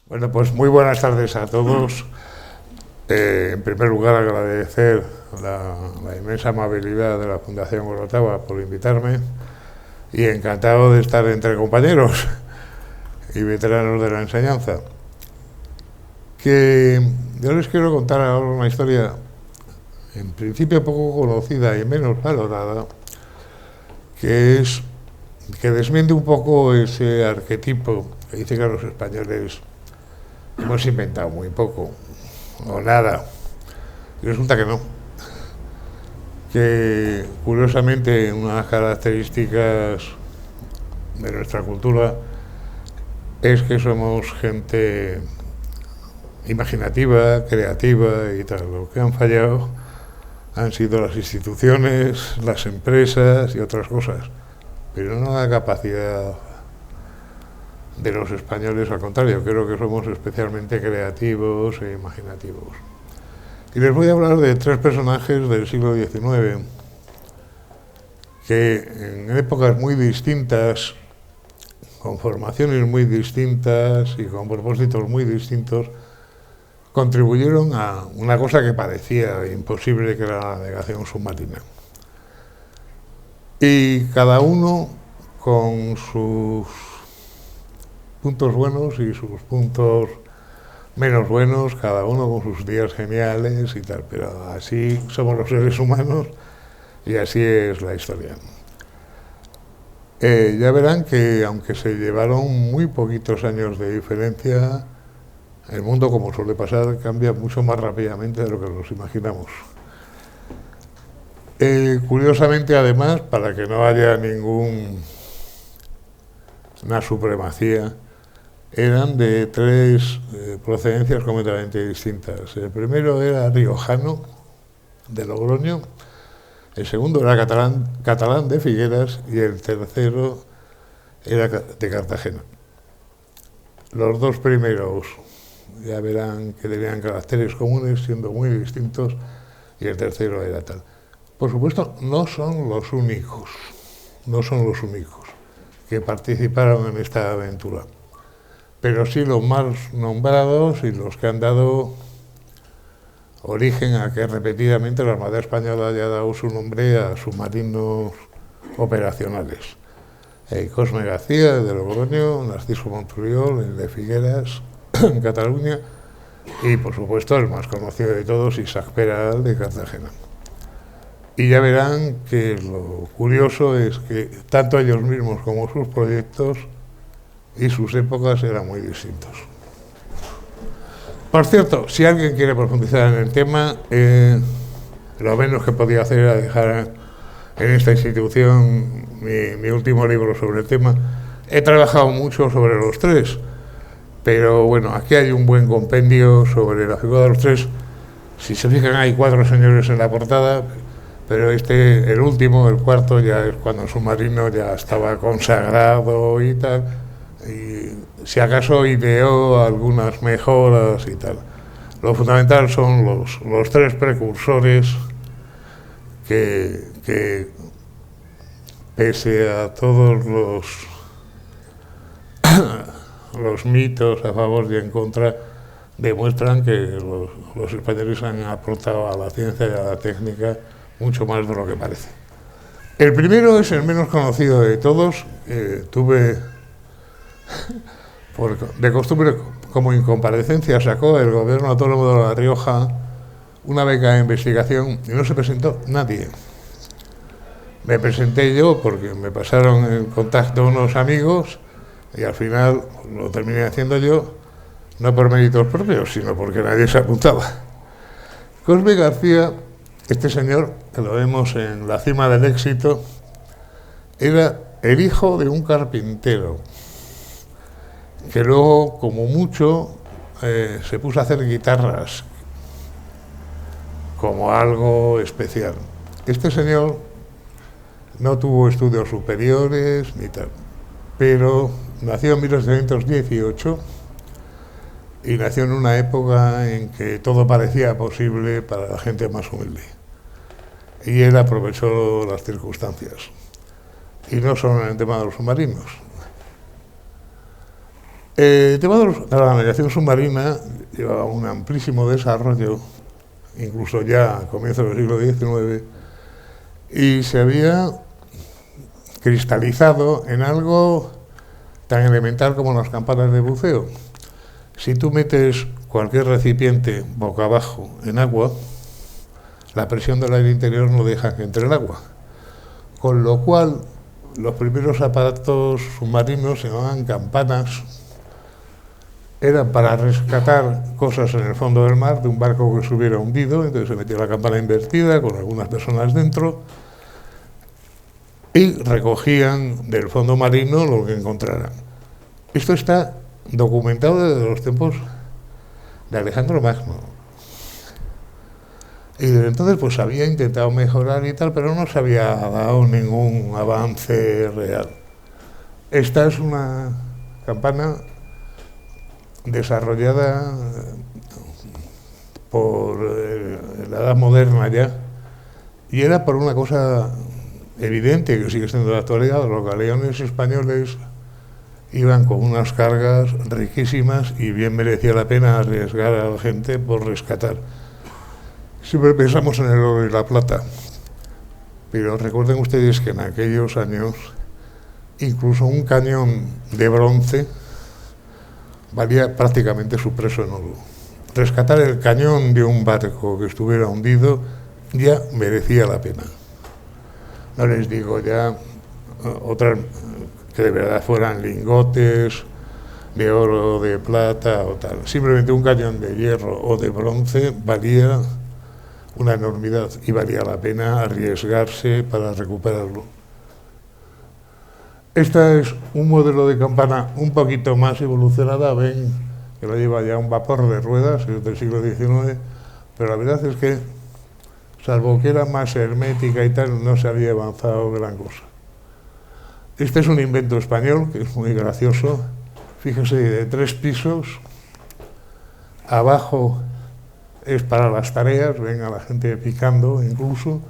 Bueno, pues muy buenas tardes a todos. En primer lugar, agradecer la inmensa amabilidad de la Fundación Orotava por invitarme y encantado de estar entre compañeros y veteranos de la enseñanza. Que yo les quiero contar ahora una historia en principio poco conocida y menos valorada, que desmiente un poco ese arquetipo que dice que los españoles hemos inventado muy poco o nada. Y resulta que no. Que curiosamente una de las características de nuestra cultura es que somos gente imaginativa, creativa y tal. Lo que han fallado han sido las instituciones, las empresas y otras cosas, pero no la capacidad de los españoles, al contrario, creo que somos especialmente creativos e imaginativos. Y les voy a hablar de tres personajes del siglo XIX que en épocas muy distintas, con formaciones muy distintas y con propósitos muy distintos, contribuyeron a una cosa que parecía imposible, que era la navegación submarina. Y cada uno con sus puntos buenos y sus puntos menos buenos, cada uno con sus días geniales y tal, pero así somos los seres humanos y así es la historia. Ya verán que aunque se llevaron muy poquitos años de diferencia, el mundo, como suele pasar, cambia mucho más rápidamente de lo que nos imaginamos. Curiosamente, además, para que no haya ninguna supremacía, eran de tres procedencias completamente distintas. El primero era riojano, de Logroño, el segundo era catalán de Figueras y el tercero era de Cartagena. Los dos primeros ya verán que tenían caracteres comunes, siendo muy distintos, y el tercero era tal. Por supuesto, no son los únicos que participaron en esta aventura, pero sí los más nombrados y los que han dado origen a que repetidamente la Armada Española haya dado su nombre a submarinos operacionales. Cosme García, de Logroño, Narciso Monturiol, el de Figueras, en Cataluña, y por supuesto el más conocido de todos, Isaac Peral, de Cartagena. Y ya verán que lo curioso es que tanto ellos mismos como sus proyectos y sus épocas eran muy distintos. Por cierto, si alguien quiere profundizar en el tema, lo menos que podía hacer era dejar en esta institución mi último libro sobre el tema. He trabajado mucho sobre los tres, pero bueno, aquí hay un buen compendio sobre la figura de los tres. Si se fijan, hay 4 señores en la portada, pero el último, el cuarto, ya es cuando el submarino ya estaba consagrado y tal, y si acaso ideó algunas mejoras y tal. Lo fundamental son los tres precursores que pese a todos los mitos a favor y en contra, demuestran que los españoles han aportado a la ciencia y a la técnica mucho más de lo que parece. El primero es el menos conocido de todos. Tuve, de costumbre, como incomparecencia, sacó el Gobierno Autónomo de La Rioja una beca de investigación y no se presentó nadie. Me presenté yo porque me pasaron en contacto unos amigos y al final lo terminé haciendo yo, no por méritos propios, sino porque nadie se apuntaba. Cosme García, este señor, que lo vemos en la cima del éxito, era el hijo de un carpintero, que luego, como mucho, se puso a hacer guitarras, como algo especial. Este señor no tuvo estudios superiores ni tal, pero nació en 1818 y nació en una época en que todo parecía posible para la gente más humilde. Y él aprovechó las circunstancias. Y no solo en el tema de los submarinos. El tema de la navegación submarina llevaba un amplísimo desarrollo, incluso ya a comienzos del siglo XIX, y se había cristalizado en algo tan elemental como las campanas de buceo. Si tú metes cualquier recipiente boca abajo en agua, la presión del aire interior no deja que entre el agua. Con lo cual, los primeros aparatos submarinos se llamaban campanas. Eran para rescatar cosas en el fondo del mar de un barco que se hubiera hundido, entonces se metía la campana invertida con algunas personas dentro y recogían del fondo marino lo que encontraran. Esto está documentado desde los tiempos de Alejandro Magno. Y desde entonces pues había intentado mejorar y tal, pero no se había dado ningún avance real. Esta es una campana desarrollada por la edad moderna ya, y era por una cosa evidente que sigue siendo de la actualidad. Los galeones españoles iban con unas cargas riquísimas y bien merecía la pena arriesgar a la gente por rescatar. Siempre pensamos en el oro y la plata, pero recuerden ustedes que en aquellos años incluso un cañón de bronce valía prácticamente su precio en oro. Rescatar el cañón de un barco que estuviera hundido ya merecía la pena. No les digo ya otras que de verdad fueran lingotes de oro, de plata o tal. Simplemente un cañón de hierro o de bronce valía una enormidad y valía la pena arriesgarse para recuperarlo. Esta es un modelo de campana un poquito más evolucionada, ven que lo lleva ya un vapor de ruedas, es del siglo XIX, pero la verdad es que, salvo que era más hermética y tal, no se había avanzado gran cosa. Este es un invento español que es muy gracioso. Fíjese, de 3 pisos, abajo es para las tareas, ven a la gente picando incluso,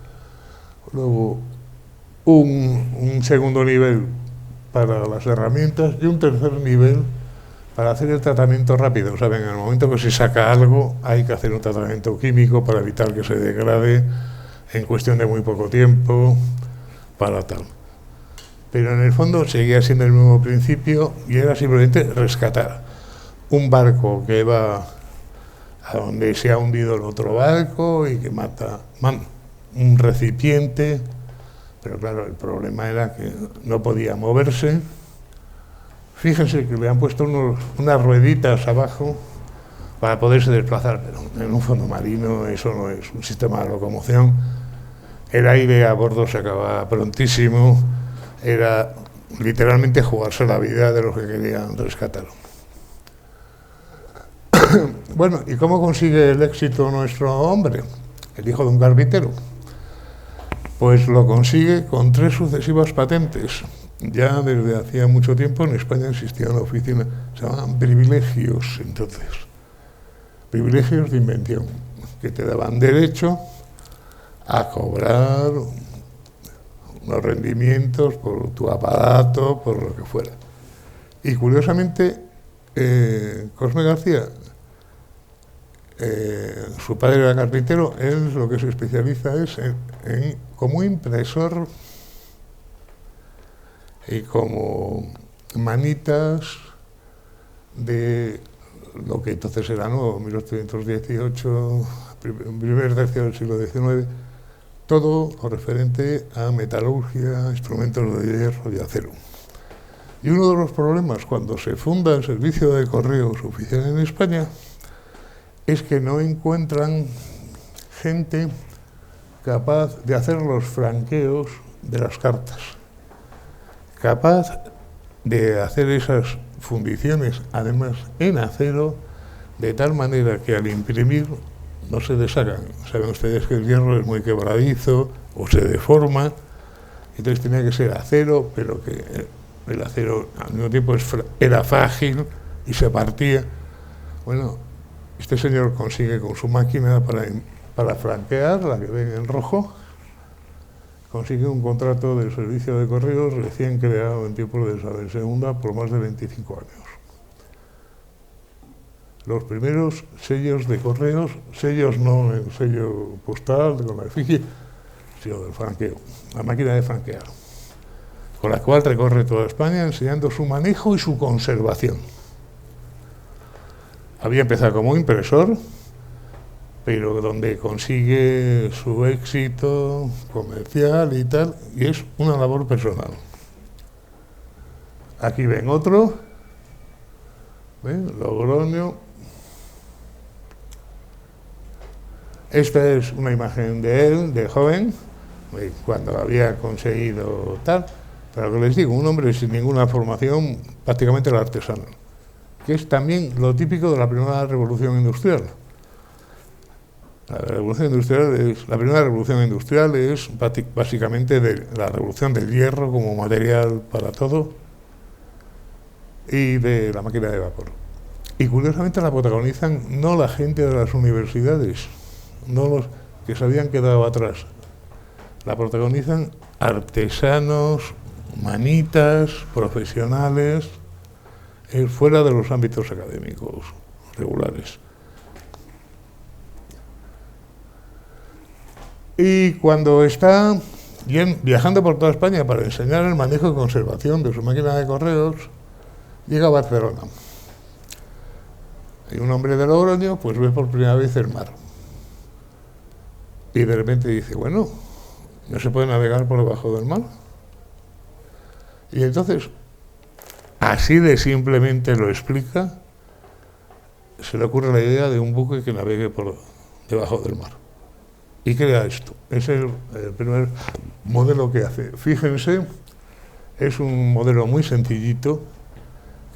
luego un segundo nivel para las herramientas y un tercer nivel para hacer el tratamiento rápido. Saben, en el momento que se saca algo hay que hacer un tratamiento químico para evitar que se degrade en cuestión de muy poco tiempo, para tal. Pero en el fondo seguía siendo el mismo principio y era simplemente rescatar un barco que va a donde se ha hundido el otro barco y que mata un recipiente. Pero claro, el problema era que no podía moverse. Fíjense que le han puesto unas rueditas abajo para poderse desplazar, pero en un fondo marino eso no es un sistema de locomoción. El aire a bordo se acababa prontísimo, era literalmente jugarse la vida de los que querían rescatar. Bueno, ¿y cómo consigue el éxito nuestro hombre, el hijo de un carpintero? Pues lo consigue con 3 sucesivas patentes. Ya desde hacía mucho tiempo en España existía una oficina, se llamaban privilegios entonces, privilegios de invención, que te daban derecho a cobrar unos rendimientos por tu aparato, por lo que fuera. Y curiosamente, Cosme García, su padre era carpintero, él lo que se especializa es como impresor y como manitas de lo que entonces era nuevo, 1818, primer tercio del siglo XIX, todo lo referente a metalurgia, instrumentos de hierro y acero. Y uno de los problemas cuando se funda el servicio de correos oficial en España es que no encuentran gente capaz de hacer los franqueos de las cartas, capaz de hacer esas fundiciones, además en acero, de tal manera que al imprimir no se deshagan. Saben ustedes que el hierro es muy quebradizo o se deforma, entonces tenía que ser acero, pero que el acero al mismo tiempo era frágil y se partía. Bueno, este señor consigue con su máquina para franquear, la que ven en rojo, consigue un contrato del servicio de correos recién creado en tiempos de Isabel II por más de 25 años. los primeros sellos de correos, sellos no el sello postal con la efigie, sino del franqueo, la máquina de franquear, con la cual recorre toda España enseñando su manejo y su conservación. Había empezado como impresor, pero donde consigue su éxito comercial y tal, y es una labor personal. Aquí ven otro, ¿ven? Logroño. Esta es una imagen de él, de joven, cuando había conseguido tal, pero lo que les digo, un hombre sin ninguna formación, prácticamente el artesano, que es también lo típico de la primera revolución industrial. La primera revolución industrial es básicamente la revolución del hierro como material para todo y de la máquina de vapor. Y curiosamente la protagonizan no la gente de las universidades, no los que se habían quedado atrás. La protagonizan artesanos, manitas, profesionales, fuera de los ámbitos académicos regulares. Y cuando está viajando por toda España para enseñar el manejo y conservación de su máquina de correos, llega a Barcelona. Y un hombre de Logroño pues ve por primera vez el mar. Y de repente dice, bueno, ¿no se puede navegar por debajo del mar? Y entonces, así de simplemente lo explica, se le ocurre la idea de un buque que navegue por debajo del mar. Y crea esto. Es el primer modelo que hace. Fíjense, es un modelo muy sencillito,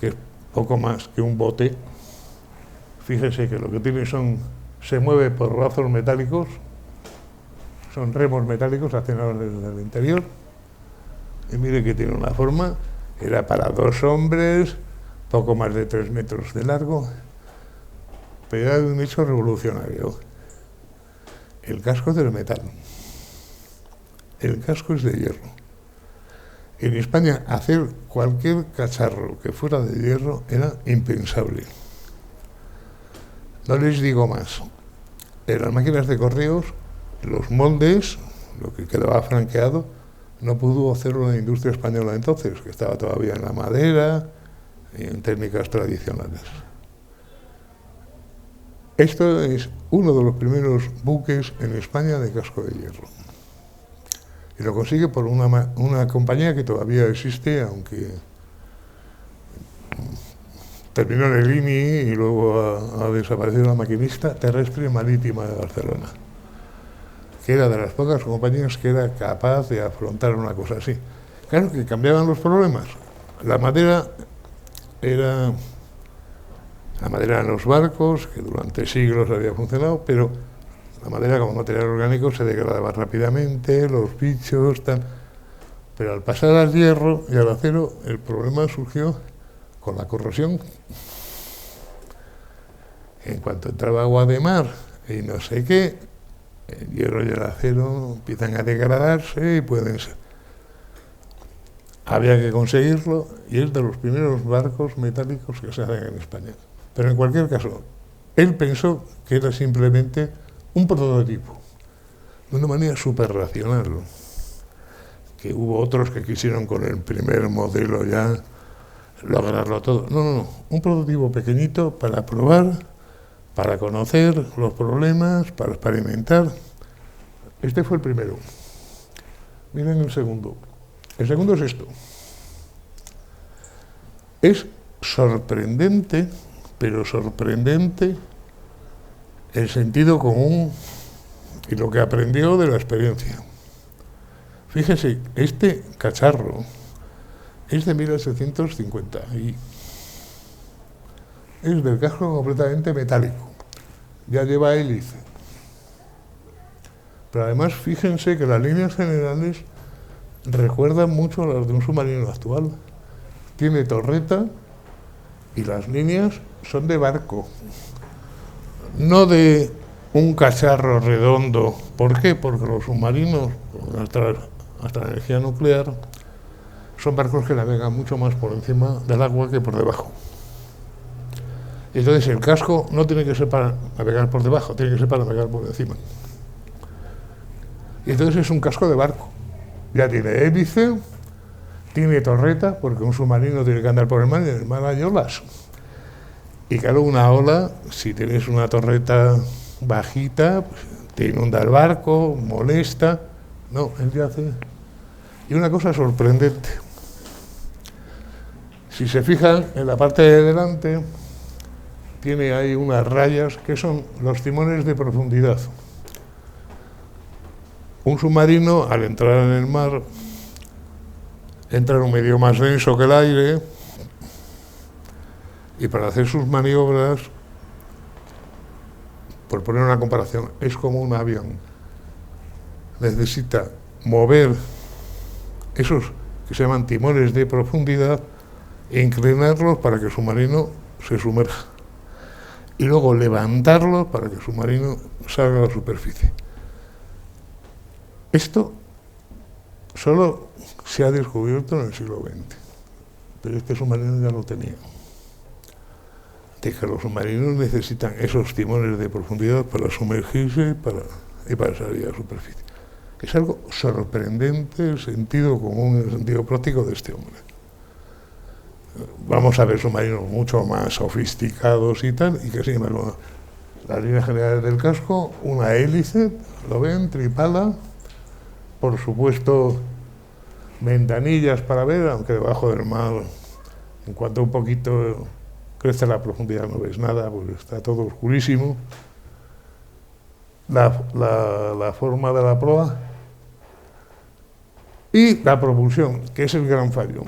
que es poco más que un bote. Fíjense que lo que tiene se mueve por brazos metálicos, son remos metálicos accionados desde el interior. Y mire que tiene una forma, era para 2 hombres, poco más de 3 metros de largo, pero era de un hecho revolucionario. El casco es de metal, el casco es de hierro. En España hacer cualquier cacharro que fuera de hierro era impensable. No les digo más. En las máquinas de correos, los moldes, lo que quedaba franqueado, no pudo hacerlo la industria española entonces, que estaba todavía en la madera y en técnicas tradicionales. Esto es uno de los primeros buques en España de casco de hierro. Y lo consigue por una compañía que todavía existe, aunque terminó en el INI y luego ha desaparecido la maquinista terrestre marítima de Barcelona, que era de las pocas compañías que era capaz de afrontar una cosa así. Claro que cambiaban los problemas. La madera eran los barcos, que durante siglos había funcionado, pero la madera como material orgánico se degradaba rápidamente, los bichos, tal. Pero al pasar al hierro y al acero, el problema surgió con la corrosión. En cuanto entraba agua de mar y no sé qué, el hierro y el acero empiezan a degradarse y pueden ser. Había que conseguirlo y es de los primeros barcos metálicos que se hacen en España. Pero en cualquier caso, él pensó que era simplemente un prototipo, de una manera súper racional, que hubo otros que quisieron con el primer modelo ya lograrlo todo. No, un prototipo pequeñito para probar, para conocer los problemas, para experimentar. Este fue el primero. Miren el segundo. El segundo es esto. Es sorprendente, pero sorprendente el sentido común y lo que aprendió de la experiencia. Fíjese, este cacharro es de 1850 y es del casco completamente metálico. Ya lleva hélice. Pero además, fíjense que las líneas generales recuerdan mucho a las de un submarino actual. Tiene torreta y las líneas son de barco, no de un cacharro redondo. ¿Por qué? Porque los submarinos, hasta la energía nuclear, son barcos que navegan mucho más por encima del agua que por debajo. Entonces el casco no tiene que ser para navegar por debajo, tiene que ser para navegar por encima. Y entonces es un casco de barco. Ya tiene hélice, tiene torreta, porque un submarino tiene que andar por el mar y en el mar hay olas. Y claro, una ola, si tienes una torreta bajita, pues, te inunda el barco, molesta. No, él ya hace. Y una cosa sorprendente. Si se fijan, en la parte de delante tiene ahí unas rayas que son los timones de profundidad. Un submarino, al entrar en el mar, entra en un medio más denso que el aire y para hacer sus maniobras, por poner una comparación, es como un avión. Necesita mover esos que se llaman timones de profundidad e inclinarlos para que el submarino se sumerja. Y luego levantarlos para que el submarino salga a la superficie. Esto solo se ha descubierto en el siglo XX, pero este submarino ya lo tenía. De que los submarinos necesitan esos timones de profundidad para sumergirse y para salir a la superficie. Es algo sorprendente el sentido común, el sentido práctico de este hombre. Vamos a ver submarinos mucho más sofisticados y tal, y que sin embargo, las líneas generales del casco, una hélice, lo ven, tripala, por supuesto, ventanillas para ver, aunque debajo del mar, en cuanto un poquito crece la profundidad no ves nada, pues está todo oscurísimo. La forma de la proa y la propulsión, que es el gran fallo.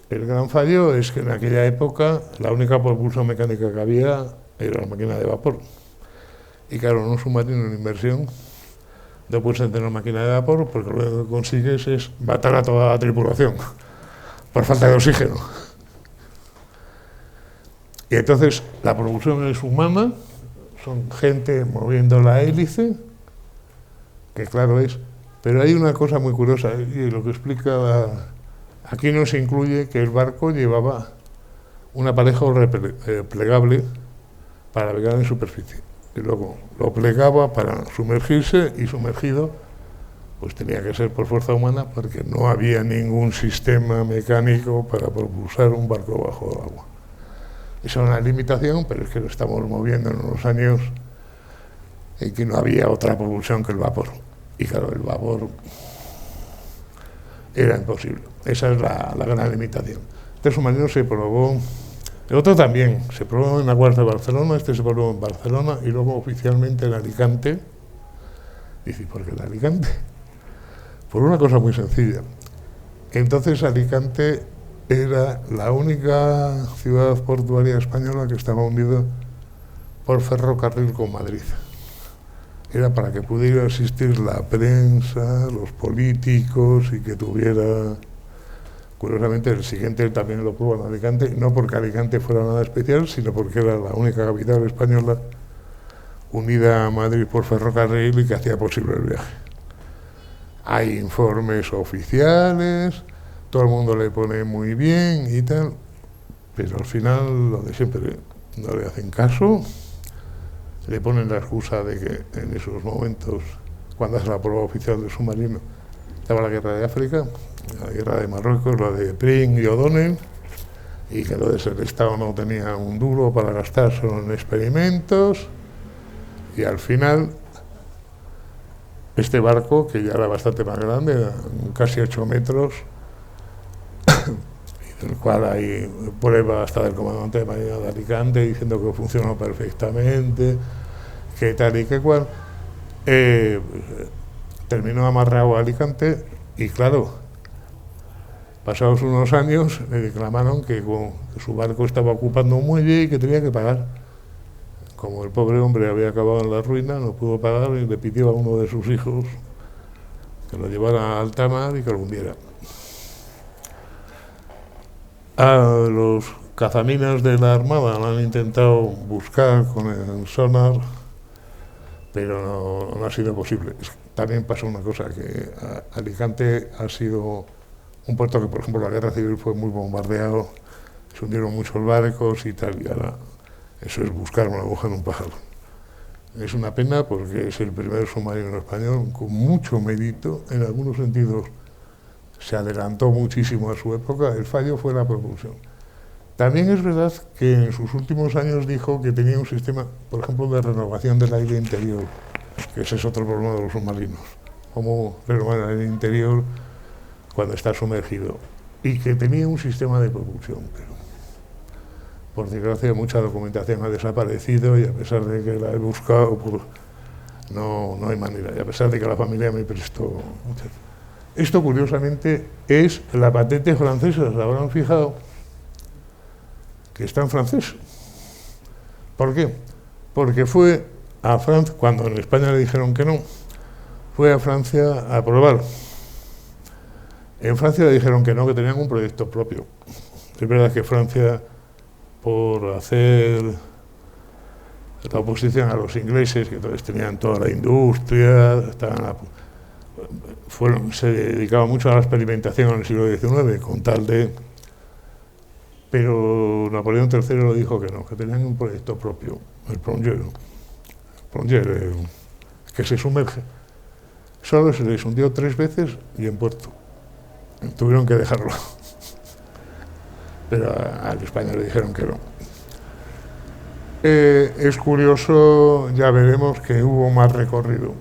El gran fallo es que en aquella época la única propulsión mecánica que había era la máquina de vapor. Y claro, en un submarino en inmersión no puedes tener una máquina de vapor porque lo que consigues es matar a toda la tripulación por falta de oxígeno. Y entonces la propulsión es humana, son gente moviendo la hélice, que claro es, pero hay una cosa muy curiosa, y lo que explica, aquí no se incluye que el barco llevaba un aparejo plegable para navegar en superficie, y luego lo plegaba para sumergirse, y sumergido pues tenía que ser por fuerza humana porque no había ningún sistema mecánico para propulsar un barco bajo el agua. Esa es una limitación, pero es que lo estamos moviendo en unos años en que no había otra propulsión que el vapor. Y claro, el vapor era imposible. Esa es la gran limitación. Este submarino se probó, el otro también, se probó en Aguas de Barcelona, este se probó en Barcelona y luego oficialmente en Alicante. Dice, ¿por qué en Alicante? Por una cosa muy sencilla. Entonces Alicante era la única ciudad portuaria española que estaba unida por ferrocarril con Madrid. Era para que pudiera asistir la prensa, los políticos y que tuviera... Curiosamente, el siguiente también lo probó en Alicante, no porque Alicante fuera nada especial, sino porque era la única capital española unida a Madrid por ferrocarril y que hacía posible el viaje. Hay informes oficiales, todo el mundo le pone muy bien y tal, pero al final lo de siempre, no le hacen caso, le ponen la excusa de que en esos momentos, cuando hace la prueba oficial del submarino, estaba la guerra de África, la guerra de Marruecos, la de Pring y O'Donnell, y que entonces el Estado no tenía un duro para gastar solo en experimentos, y al final este barco, que ya era bastante más grande, era casi 8 metros, del cual hay pruebas hasta del comandante de marina de Alicante diciendo que funcionó perfectamente, que tal y que cual, terminó amarrado a Alicante y claro, pasados unos años le reclamaron que su barco estaba ocupando un muelle y que tenía que pagar. Como el pobre hombre había acabado en la ruina, no pudo pagar y le pidió a uno de sus hijos que lo llevara a alta mar y que lo hundiera. A los cazaminas de la Armada lo han intentado buscar con el sonar, pero no ha sido posible. También pasó una cosa, que Alicante ha sido un puerto que, por ejemplo, la guerra civil fue muy bombardeado, se hundieron muchos barcos y tal, y ahora Eso es buscar una aguja en un pájaro. Es una pena porque es el primer submarino español con mucho mérito, en algunos sentidos se adelantó muchísimo a su época, el fallo fue la propulsión. También es verdad que en sus últimos años dijo que tenía un sistema, por ejemplo, de renovación del aire interior, que ese es otro problema de los submarinos, cómo renovar el aire interior cuando está sumergido, y que tenía un sistema de propulsión, pero por desgracia mucha documentación ha desaparecido y a pesar de que la he buscado, pues no hay manera, y a pesar de que la familia me prestó muchas. Esto curiosamente es la patente francesa, ¿se habrán fijado? Que está en francés. ¿Por qué? Porque fue a Francia, cuando en España le dijeron que no, fue a Francia a probar. En Francia le dijeron que no, que tenían un proyecto propio. Es verdad que Francia, por hacer la oposición a los ingleses, que entonces tenían toda la industria, se dedicaba mucho a la experimentación en el siglo XIX, con tal de... Pero Napoleón III le dijo que no, que tenían un proyecto propio, el Plongeur, que se sumerge. Solo se les hundió 3 veces y en puerto. Tuvieron que dejarlo. Pero al España le dijeron que no. Es curioso, ya veremos que hubo más recorrido.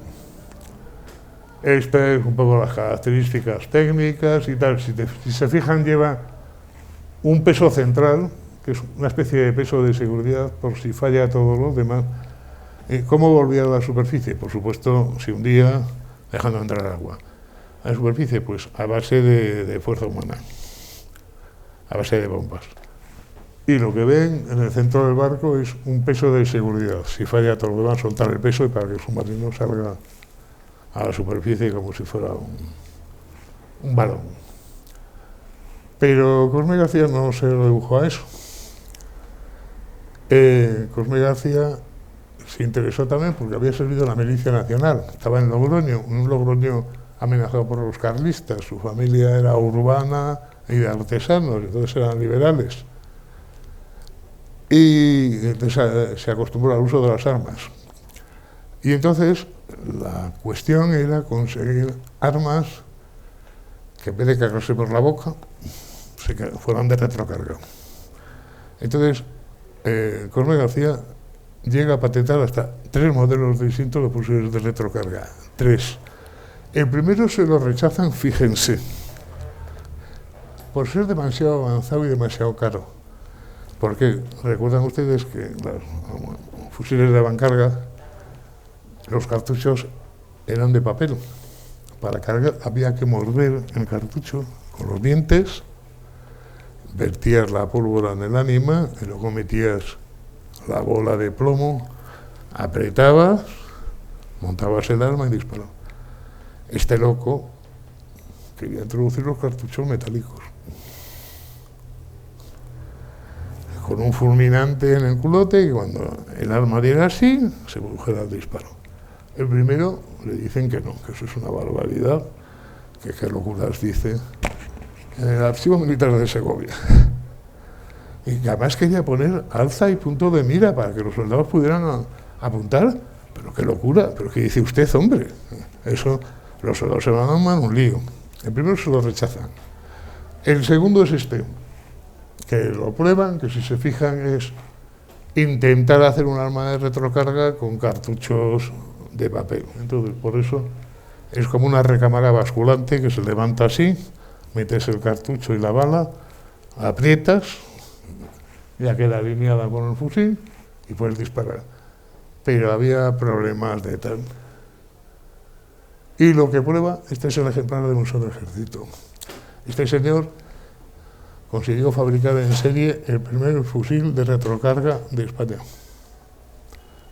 Estas es un poco las características técnicas y tal. Si se fijan, lleva un peso central, que es una especie de peso de seguridad por si falla todo lo demás. ¿Cómo volvía a la superficie? Por supuesto, se hundía dejando entrar agua. A la superficie, pues a base de fuerza humana, a base de bombas. Y lo que ven en el centro del barco es un peso de seguridad. Si falla todo lo demás, soltar el peso y para que el submarino salga a la superficie como si fuera un balón. Pero Cosme García no se redujo a eso. Cosme García se interesó también porque había servido en la Milicia Nacional. Estaba en Logroño, un Logroño amenazado por los carlistas. Su familia era urbana y de artesanos, entonces eran liberales. Y entonces se acostumbró al uso de las armas. Y entonces la cuestión era conseguir armas que en vez de cargarse por la boca, fueran de retrocarga. Entonces, Cosme García llega a patentar hasta 3 modelos distintos de fusiles de retrocarga. 3. El primero se lo rechazan, fíjense, por ser demasiado avanzado y demasiado caro. Porque recuerdan ustedes que los fusiles de avancarga, los cartuchos eran de papel. Para cargar había que morder el cartucho con los dientes, vertías la pólvora en el ánima y luego metías la bola de plomo, apretabas, montabas el arma y disparabas. Este loco quería introducir los cartuchos metálicos con un fulminante en el culote y cuando el arma diera así, se produjera el disparo. El primero le dicen que no, que eso es una barbaridad, que qué locuras dice, en el Archivo Militar de Segovia. Y que además quería poner alza y punto de mira para que los soldados pudieran apuntar. Pero qué locura, pero ¿qué dice usted, hombre? Eso, los soldados se van a armar un lío. El primero se lo rechazan. El segundo es este, que lo prueban, que si se fijan es intentar hacer un arma de retrocarga con cartuchos de papel. Entonces, por eso es como una recámara basculante que se levanta así, metes el cartucho y la bala, aprietas, ya queda alineada con el fusil y puedes disparar. Pero había problemas de tal. Y lo que prueba, este es el ejemplar del Museo del Ejército. Este señor consiguió fabricar en serie el primer fusil de retrocarga de España.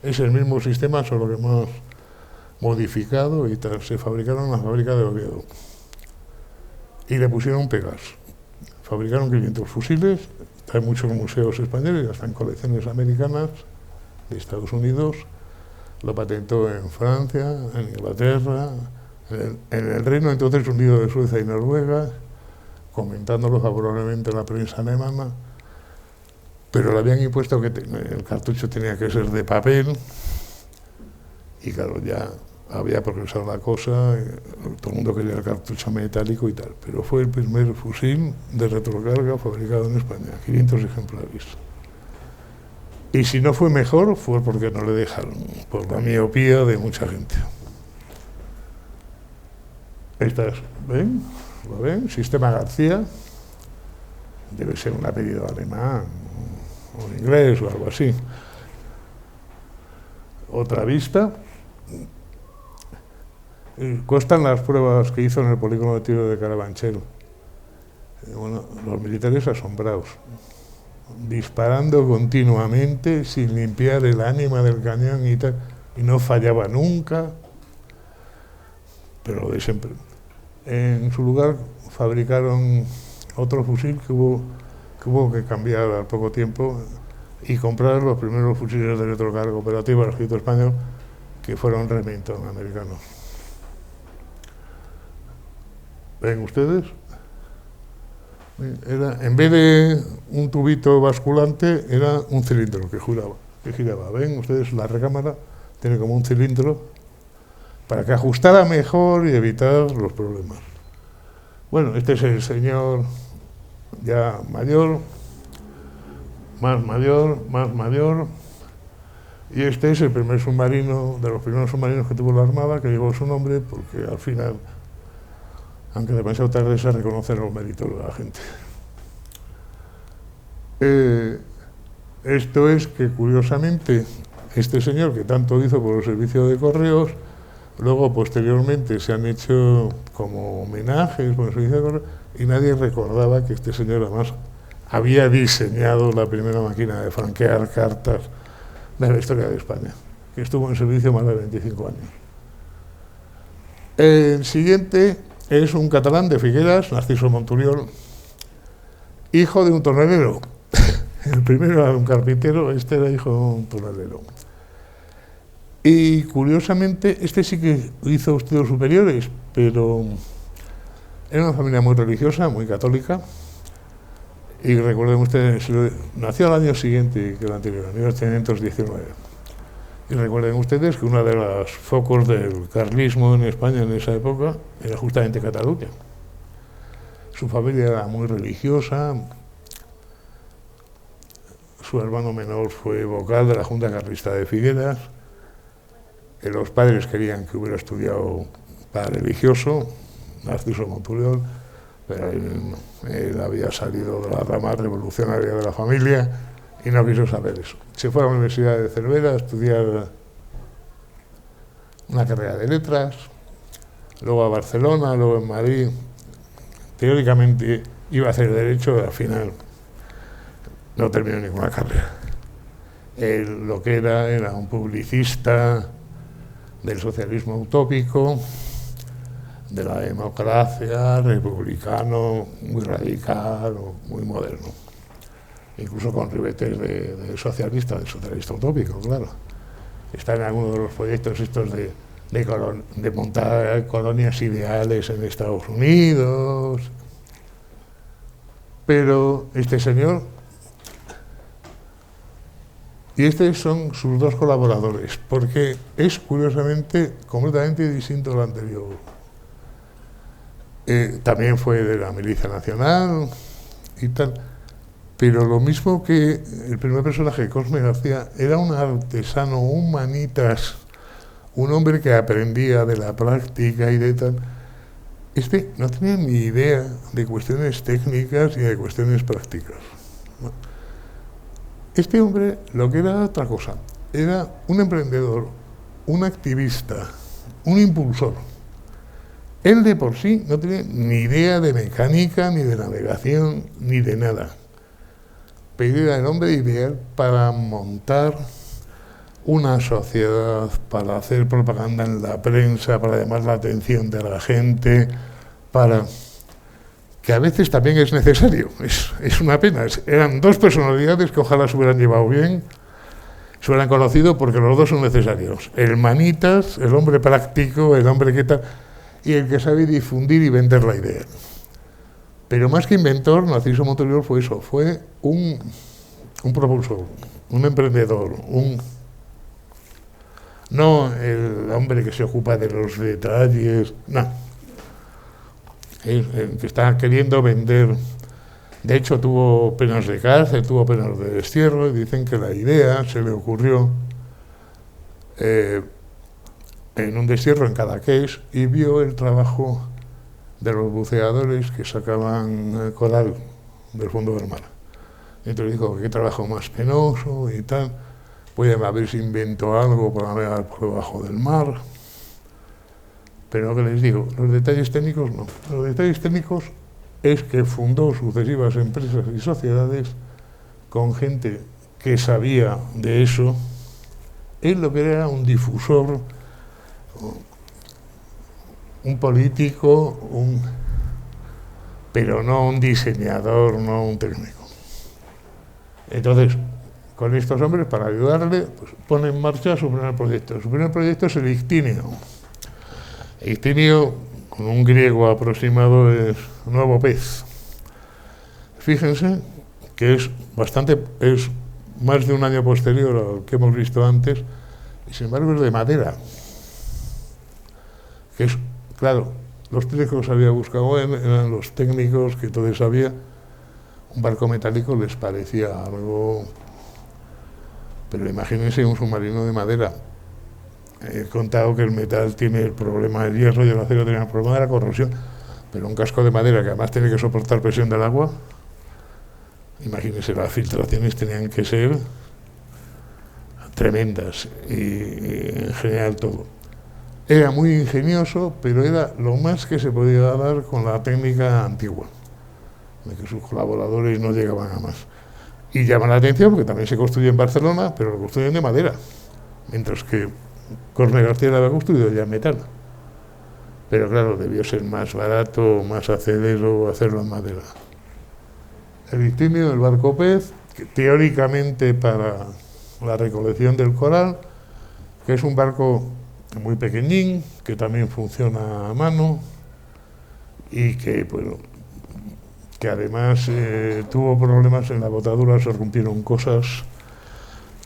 Es el mismo sistema, solo que más modificado y tal. Se fabricaron en la fábrica de Oviedo. Y le pusieron pegas. Fabricaron 500 fusiles, hay muchos museos españoles, hasta en colecciones americanas, de Estados Unidos. Lo patentó en Francia, en Inglaterra, en el Reino entonces Unido de Suecia y Noruega, comentándolo favorablemente en la prensa alemana. pero le habían impuesto que el cartucho tenía que ser de papel, y claro, ya había progresado la cosa, todo el mundo quería el cartucho metálico y tal, pero fue el primer fusil de retrocarga fabricado en España, 500 ejemplares. Y si no fue mejor, fue porque no le dejaron, por la miopía de mucha gente. Estas, ¿ven? ¿Lo ven? Sistema García, debe ser un apellido alemán o inglés o algo así. Otra vista. Constan las pruebas que hizo en el polígono de tiro de Carabanchel. Bueno, los militares asombrados, disparando continuamente sin limpiar el ánima del cañón y tal, y no fallaba nunca, pero de siempre. En su lugar fabricaron otro fusil que hubo que cambiar al poco tiempo y comprar los primeros fusiles de retrocarga operativa del ejército español, que fueron Remington americanos. ¿Ven ustedes? Era, en vez de un tubito basculante, era un cilindro que giraba. ¿Ven ustedes? La recámara tiene como un cilindro para que ajustara mejor y evitar los problemas. Bueno, este es el señor ya mayor, más mayor, y este es el primer submarino, de los primeros submarinos que tuvo la Armada, que llevó su nombre, porque al final, aunque demasiado tarde, se reconocen los méritos de la gente. Esto es que, curiosamente, este señor que tanto hizo por el servicio de correos, luego, posteriormente, se han hecho como homenajes por el servicio de correos, y nadie recordaba que este señor, además, había diseñado la primera máquina de franquear cartas de la historia de España, que estuvo en servicio más de 25 años. El siguiente es un catalán de Figueras, Narciso Monturiol, hijo de un tornelero. El primero era un carpintero, este era hijo de un tornelero. Y curiosamente, este sí que hizo estudios superiores, pero era una familia muy religiosa, muy católica. Y recuerden ustedes, nació al año siguiente que el anterior, en 1819. Y recuerden ustedes que uno de los focos del carlismo en España en esa época era justamente Cataluña. Su familia era muy religiosa. Su hermano menor fue vocal de la Junta Carlista de Figueras. Los padres querían que hubiera estudiado para religioso, Narciso Monturiol, pero él había salido de la rama revolucionaria de la familia y no quiso saber eso. Se fue a la Universidad de Cervera a estudiar una carrera de letras, luego a Barcelona, luego en Madrid. Teóricamente iba a hacer derecho, y al final no terminó ninguna carrera. Él lo que era un publicista del socialismo utópico, de la democracia, republicano, muy radical, muy moderno. Incluso con ribetes de socialista utópico, claro. Está en alguno de los proyectos estos de montar colonias ideales en Estados Unidos. Pero este señor, y estos son sus dos colaboradores, porque es curiosamente completamente distinto al anterior. También fue de la Milicia Nacional y tal, pero lo mismo que el primer personaje, Cosme García, era un artesano, un manitas, un hombre que aprendía de la práctica y de tal. Este no tenía ni idea de cuestiones técnicas y de cuestiones prácticas. Este hombre lo que era otra cosa, era un emprendedor, un activista, un impulsor. Él de por sí no tenía ni idea de mecánica, ni de navegación, ni de nada. Pero era el hombre ideal para montar una sociedad, para hacer propaganda en la prensa, para llamar la atención de la gente, para que a veces también es necesario. Es una pena. Eran dos personalidades que ojalá se hubieran llevado bien, se hubieran conocido, porque los dos son necesarios. El manitas, el hombre práctico, el hombre que tal, y el que sabe difundir y vender la idea. Pero más que inventor, Narciso Monturiol fue eso, fue un un propulsor, un emprendedor, no el hombre que se ocupa de los detalles, no. El que está queriendo vender. De hecho, tuvo penas de cárcel, tuvo penas de destierro, y dicen que la idea se le ocurrió en un destierro en Cadaqués, y vio el trabajo de los buceadores que sacaban coral del fondo del mar. Entonces dijo, qué trabajo más penoso y tal, voy a ver si invento algo para navegar por debajo del mar. Pero lo que les digo, los detalles técnicos no. Los detalles técnicos es que fundó sucesivas empresas y sociedades con gente que sabía de eso. Él lo que era un difusor, un político, pero no un diseñador, no un técnico. Entonces, con estos hombres, para ayudarle, pues, pone en marcha su primer proyecto. Su primer proyecto es el Ictinio. Ictinio, con un griego aproximado, es nuevo pez. Fíjense que es más de un año posterior al que hemos visto antes, y sin embargo es de madera. Que es, claro, los técnicos que había buscado eran los técnicos que entonces había. Un barco metálico les parecía algo. Pero imagínense un submarino de madera. He contado que el metal tiene el problema del hierro y el acero tiene el problema de la corrosión, pero un casco de madera que además tiene que soportar presión del agua, imagínense, las filtraciones tenían que ser tremendas, y en general todo. Era muy ingenioso, pero era lo más que se podía dar con la técnica antigua, de que sus colaboradores no llegaban a más. Y llama la atención porque también se construye en Barcelona, pero lo construyen de madera, mientras que Corne García lo había construido ya en metal. Pero claro, debió ser más barato, más hacedero hacerlo en madera. El Ictinio, el barco pez, que teóricamente para la recolección del coral, que es un barco muy pequeñín, que también funciona a mano, y que, bueno, que además tuvo problemas en la botadura, se rompieron cosas,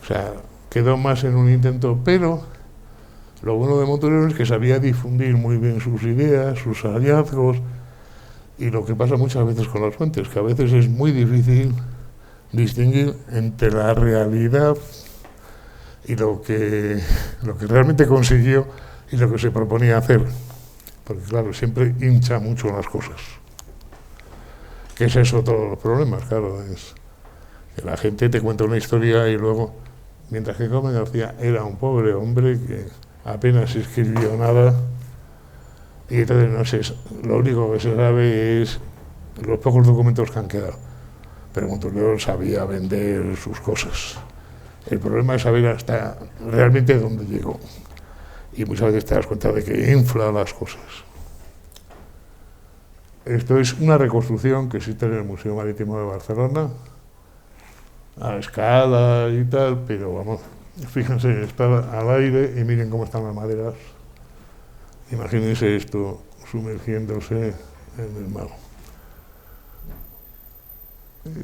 o sea, quedó más en un intento, pero lo bueno de Montolero es que sabía difundir muy bien sus ideas, sus hallazgos, y lo que pasa muchas veces con las fuentes, que a veces es muy difícil distinguir entre la realidad y lo que realmente consiguió y lo que se proponía hacer, porque claro, siempre hincha mucho las cosas. Que es eso todos los problemas, claro, es que la gente te cuenta una historia y luego, mientras que Corne García era un pobre hombre que apenas escribió nada, y entonces no sé, lo único que se sabe es los pocos documentos que han quedado. Pero Montolero sabía vender sus cosas. El problema es saber hasta realmente dónde llegó. Y muchas veces te das cuenta de que infla las cosas. Esto es una reconstrucción que existe en el Museo Marítimo de Barcelona, a escala y tal, pero vamos, fíjense, está al aire y miren cómo están las maderas. Imagínense esto sumergiéndose en el mar.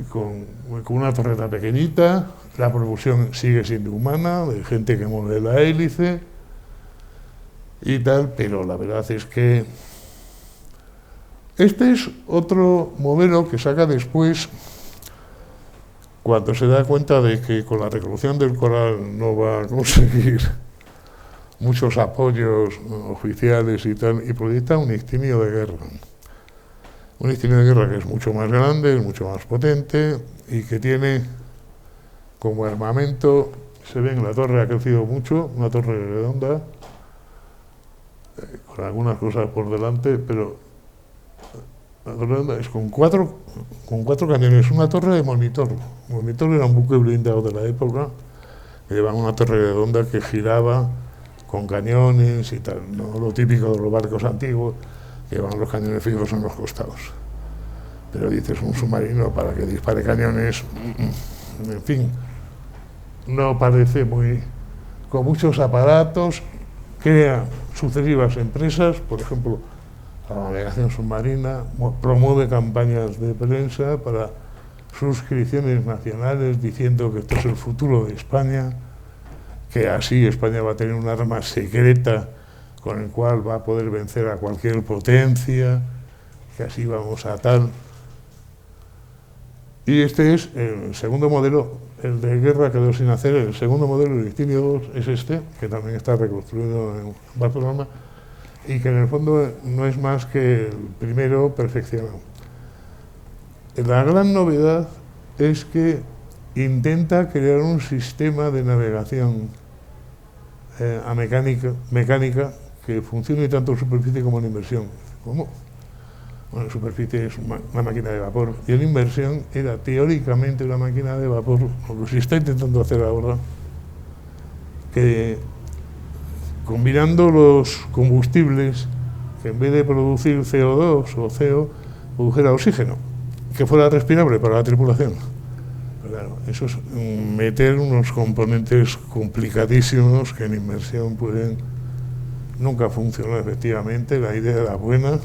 Con una torreta pequeñita, la propulsión sigue siendo humana, de gente que mueve la hélice y tal, pero la verdad es que este es otro modelo que saca después, cuando se da cuenta de que con la recolección del coral no va a conseguir muchos apoyos oficiales y tal, y proyecta un Ictinio de guerra. Un Ictinio de guerra que es mucho más grande, es mucho más potente y que tiene como armamento, se ve en la torre, ha crecido mucho, una torre redonda, con algunas cosas por delante, pero la torre redonda es con cuatro cañones, una torre de monitor. El monitor era un buque blindado de la época, que llevaba una torre redonda que giraba con cañones y tal, no lo típico de los barcos antiguos, que llevan los cañones fijos en los costados. Pero dices, un submarino para que dispare cañones, en fin, no parece muy... Con muchos aparatos, crea sucesivas empresas, por ejemplo, la navegación submarina, promueve campañas de prensa para suscripciones nacionales diciendo que esto es el futuro de España, que así España va a tener un arma secreta con el cual va a poder vencer a cualquier potencia, que así vamos a tal. Y este es el segundo modelo, el de guerra quedó sin hacer, el segundo modelo, el Victinio II, es este, que también está reconstruido en Barcelona, y que en el fondo no es más que el primero perfeccionado. La gran novedad es que intenta crear un sistema de navegación mecánica que funcione tanto en superficie como en inmersión. ¿Cómo? Bueno, en superficie es una máquina de vapor y en inmersión era teóricamente una máquina de vapor, lo que se está intentando hacer ahora, que combinando los combustibles, que en vez de producir CO2 o CO, produjera oxígeno, que fuera respirable para la tripulación. Claro, eso es meter unos componentes complicadísimos que en inmersión pueden nunca funcionar efectivamente. La idea era buena,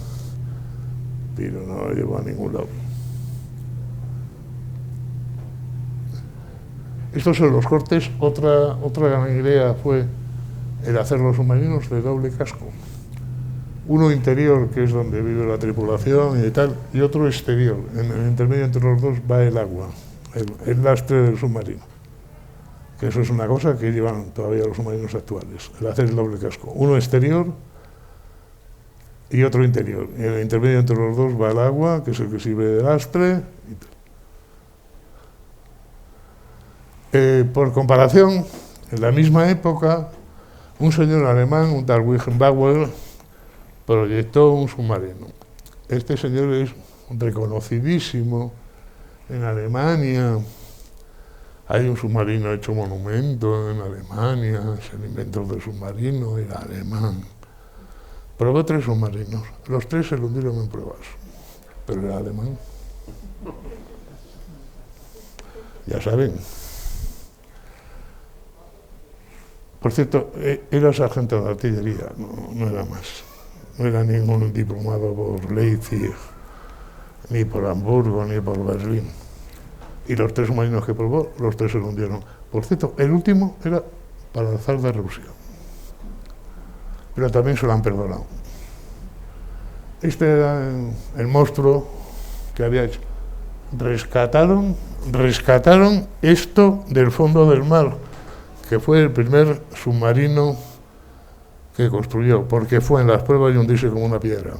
pero no la llevó a ningún lado. Estos son los cortes. Otra gran idea fue el hacer los submarinos de doble casco. Uno interior, que es donde vive la tripulación y tal, y otro exterior. En el intermedio entre los dos va el agua, el lastre del submarino. Que eso es una cosa que llevan todavía los submarinos actuales, el hacer el doble casco. Uno exterior y otro interior. En el intermedio entre los dos va el agua, que es el que sirve de lastre. Por comparación, en la misma época, un señor alemán, un tal Wilhelm Bauer, proyectó un submarino. Este señor es reconocidísimo en Alemania. Hay un submarino hecho monumento en Alemania, es el inventor del submarino, era alemán. Probó 3 submarinos, los 3 se lo hundieron en pruebas, pero era alemán. Ya saben. Por cierto, era sargento de artillería, no era más. No era ningún diplomado por Leipzig, ni por Hamburgo, ni por Berlín. Y los 3 submarinos que probó, los 3 se lo hundieron. Por cierto, el último era para el zar de Rusia. Pero también se lo han perdonado. Este era el monstruo que había hecho. Rescataron esto del fondo del mar, que fue el primer submarino que construyó, porque fue en las pruebas y hundirse como una piedra.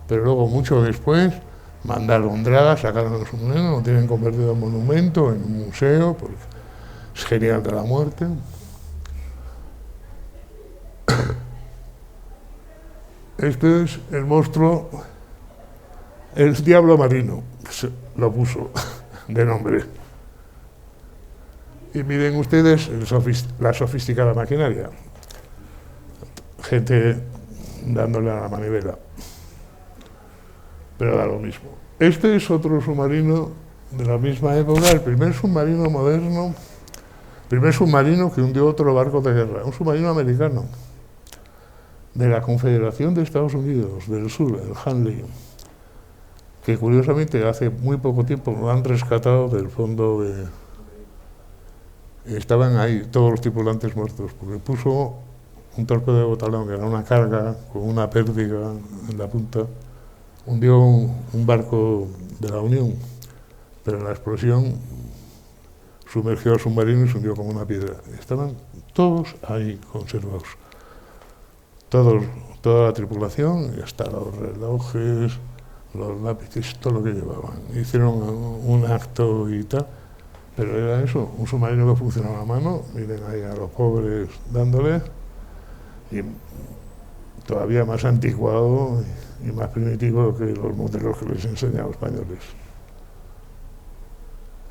Pero luego, mucho después, mandaron dragas, sacaron el submarino, lo tienen convertido en monumento, en un museo, porque es genial de la muerte. Este es el monstruo, el diablo marino, se lo puso de nombre. Y miren ustedes la sofisticada maquinaria. Gente dándole a la manivela. Pero da lo mismo. Este es otro submarino de la misma época, el primer submarino moderno, primer submarino que hundió otro barco de guerra, un submarino americano, de la Confederación de Estados Unidos del Sur, el Hanley, que curiosamente hace muy poco tiempo lo han rescatado del fondo de... Estaban ahí todos los tripulantes muertos, porque puso un torpedo de botalón, que era una carga con una pértiga en la punta, hundió un barco de la Unión, pero en la explosión sumergió al submarino y se hundió como una piedra. Estaban todos ahí conservados. Toda la tripulación, y hasta los relojes, los lápices, todo lo que llevaban. Hicieron un acto y tal, pero era eso, un submarino que funcionaba a mano, miren ahí a los pobres dándole, y todavía más anticuado y más primitivo que los modelos que les enseñan los españoles.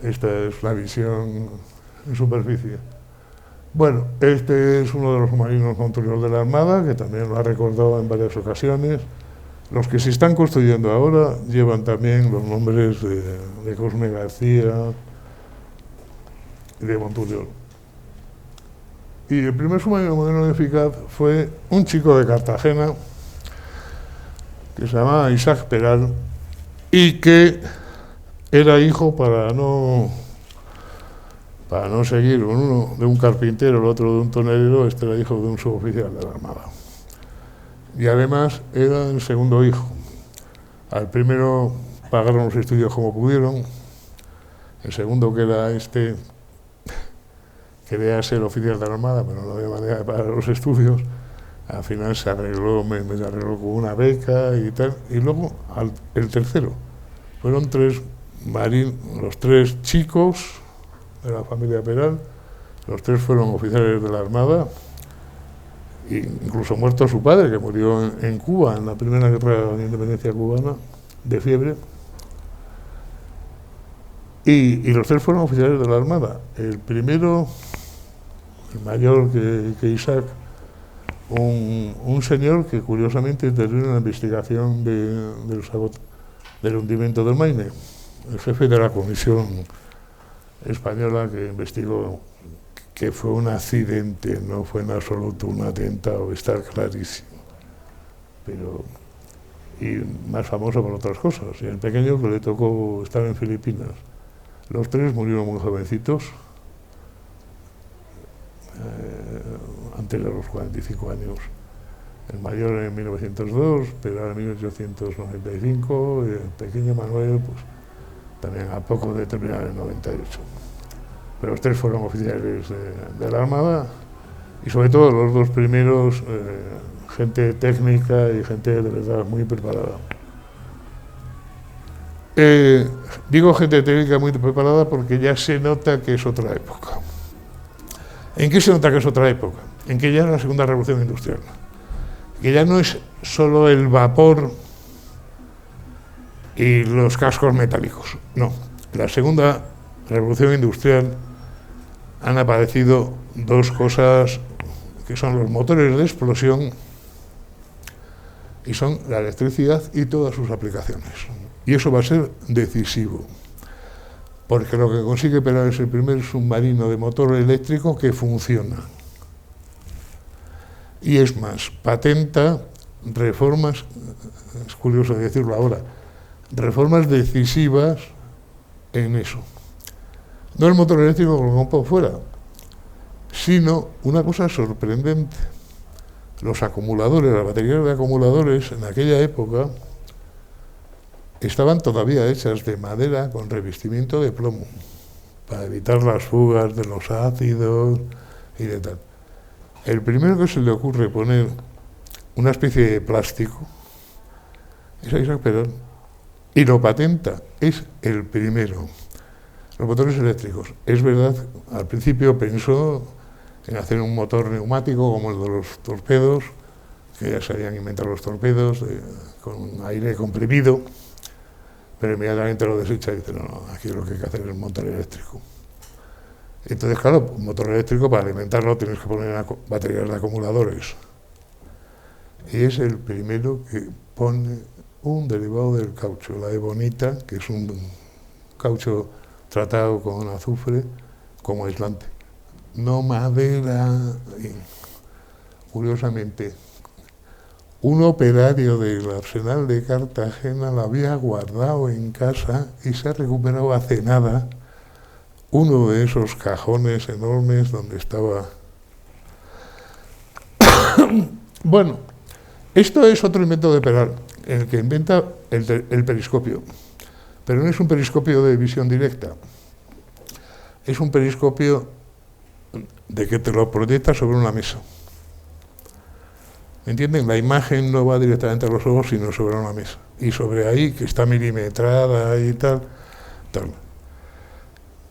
Esta es la visión en superficie. Bueno, este es uno de los submarinos construidos de la Armada, que también lo ha recordado en varias ocasiones. Los que se están construyendo ahora llevan también los nombres de Cosme García y de Monturiol. Y el primer submarino moderno y eficaz fue un chico de Cartagena que se llamaba Isaac Peral y que era hijo, para no seguir con uno de un carpintero, el otro de un tonelero, este era hijo de un suboficial de la Armada. Y además era el segundo hijo. Al primero pagaron los estudios como pudieron, el segundo, que era este, quería ser oficial de la Armada, pero no había manera de pagar los estudios. Al final se arregló, me arregló con una beca y tal. Y luego el tercero. Fueron los tres chicos de la familia Peral. Los tres fueron oficiales de la Armada. Incluso muerto su padre, que murió en Cuba, en la primera guerra de la independencia cubana, de fiebre. Y los tres fueron oficiales de la Armada. El primero, el mayor que Isaac, un señor que curiosamente intervino en la investigación del hundimiento del Maine, el jefe de la comisión española que investigó que fue un accidente, no fue en absoluto un atentado, está clarísimo. Y más famoso por otras cosas. Y el pequeño, que le tocó estar en Filipinas. Los tres murieron muy jovencitos, antes de los 45 años. El mayor en 1902, pero en 1895, y el pequeño Manuel, pues también a poco de terminar en 98. Pero los tres fueron oficiales de la Armada, y sobre todo los dos primeros, gente técnica y gente de verdad muy preparada. Digo gente técnica muy preparada porque ya se nota que es otra época. ¿En qué se nota que es otra época? En que ya es la segunda revolución industrial. Que ya no es solo el vapor y los cascos metálicos. No, la segunda revolución industrial han aparecido dos cosas que son los motores de explosión y son la electricidad y todas sus aplicaciones. Y eso va a ser decisivo, porque lo que consigue Peral es el primer submarino de motor eléctrico que funciona. Y es más, patenta reformas, es curioso decirlo ahora, reformas decisivas en eso. No el motor eléctrico como por fuera, sino una cosa sorprendente. Los acumuladores, las baterías de acumuladores en aquella época estaban todavía hechas de madera con revestimiento de plomo, para evitar las fugas de los ácidos y de tal. El primero que se le ocurre poner una especie de plástico es a Isaac Peral, y lo patenta, es el primero. Los motores eléctricos, es verdad, al principio pensó en hacer un motor neumático como el de los torpedos, que ya se habían inventado los torpedos, con aire comprimido, pero inmediatamente lo desecha y dice, no, aquí lo que hay que hacer es un motor eléctrico. Entonces, claro, un motor eléctrico, para alimentarlo tienes que poner baterías de acumuladores. Y es el primero que pone un derivado del caucho, la ebonita, que es un caucho tratado con azufre como aislante. No madera. Curiosamente, un operario del Arsenal de Cartagena la había guardado en casa y se ha recuperado hace nada uno de esos cajones enormes donde estaba. Bueno, esto es otro invento de Peral, el que inventa el periscopio. Pero no es un periscopio de visión directa, es un periscopio de que te lo proyectas sobre una mesa. ¿Me entienden? La imagen no va directamente a los ojos, sino sobre una mesa. Y sobre ahí, que está milimetrada y tal,